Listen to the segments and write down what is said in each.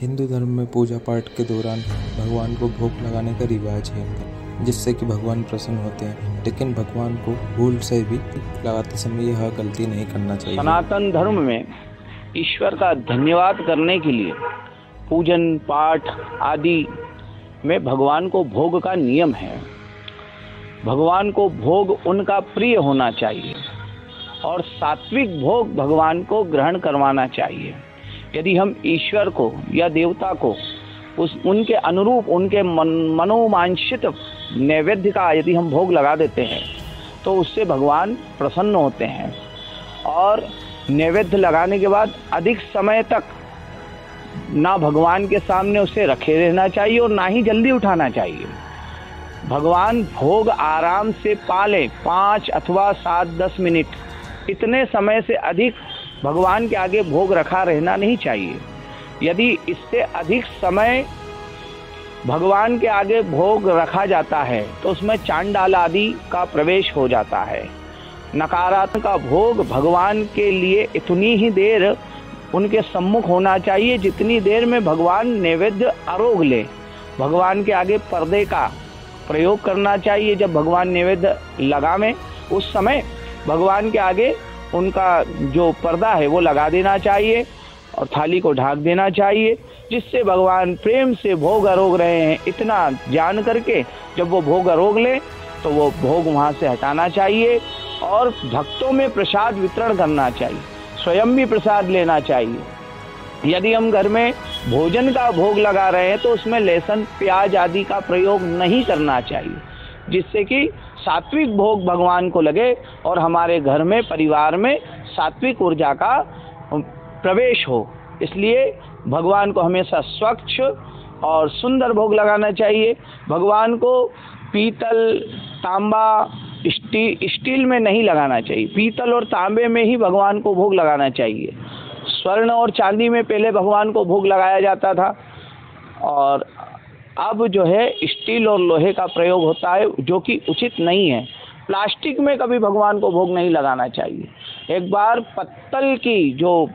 हिंदू धर्म में पूजा पाठ के दौरान भगवान को भोग लगाने का रिवाज है, जिससे कि भगवान प्रसन्न होते हैं। लेकिन भगवान को भूल से भी लगाते समय यह गलती नहीं करना चाहिए। सनातन धर्म में ईश्वर का धन्यवाद करने के लिए पूजन पाठ आदि में भगवान को भोग का नियम है। भगवान को भोग उनका प्रिय होना चाहिए और सात्विक भोग भगवान को ग्रहण करवाना चाहिए। यदि हम ईश्वर को या देवता को उनके अनुरूप उनके मनोवांछित नैवेद्य का यदि हम भोग लगा देते हैं तो उससे भगवान प्रसन्न होते हैं। और नैवेद्य लगाने के बाद अधिक समय तक ना भगवान के सामने उसे रखे रहना चाहिए और ना ही जल्दी उठाना चाहिए। भगवान भोग आराम से पा लें, 5 अथवा 7-10 मिनट, इतने समय से अधिक भगवान के आगे भोग रखा रहना नहीं चाहिए। यदि इससे अधिक समय भगवान के आगे भोग रखा जाता है तो उसमें चांडाल आदि का प्रवेश हो जाता है। नकारात्मक का भोग भगवान के लिए इतनी ही देर उनके सम्मुख होना चाहिए जितनी देर में भगवान नैवेद्य आरोग ले। भगवान के आगे पर्दे का प्रयोग करना चाहिए। जब भगवान नैवेद्य लगावें उस समय भगवान के आगे उनका जो पर्दा है वो लगा देना चाहिए और थाली को ढक देना चाहिए, जिससे भगवान प्रेम से भोग आरोग रहे हैं इतना जान करके जब वो भोग आरोग ले तो वो भोग वहाँ से हटाना चाहिए और भक्तों में प्रसाद वितरण करना चाहिए। स्वयं भी प्रसाद लेना चाहिए। यदि हम घर में भोजन का भोग लगा रहे हैं तो उसमें लहसुन प्याज आदि का प्रयोग नहीं करना चाहिए, जिससे कि सात्विक भोग भगवान को लगे और हमारे घर में परिवार में सात्विक ऊर्जा का प्रवेश हो। इसलिए भगवान को हमेशा स्वच्छ और सुंदर भोग लगाना चाहिए। भगवान को पीतल, तांबा, स्टील में नहीं लगाना चाहिए। पीतल और तांबे में ही भगवान को भोग लगाना चाहिए। स्वर्ण और चांदी में पहले भगवान को भोग लगाया जाता था और अब जो है स्टील और लोहे का प्रयोग होता है, जो कि उचित नहीं है। प्लास्टिक में कभी भगवान को भोग नहीं लगाना चाहिए। एक बार पत्तल की जो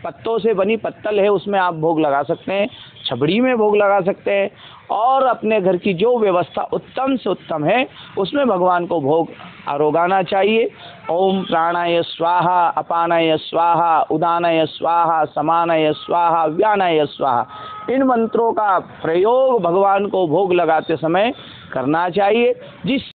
पत्तों से बनी पत्तल है उसमें आप भोग लगा सकते हैं, छबड़ी में भोग लगा सकते हैं और अपने घर की जो व्यवस्था उत्तम से उत्तम है उसमें भगवान को भोग आरोगाना चाहिए। ओम प्राणाय स्वाहा, अपानाय स्वाहा, उदानाय स्वाहा, समानाय स्वाहा, व्यानाय स्वाहा, इन मंत्रों का प्रयोग भगवान को भोग लगाते समय करना चाहिए, जिस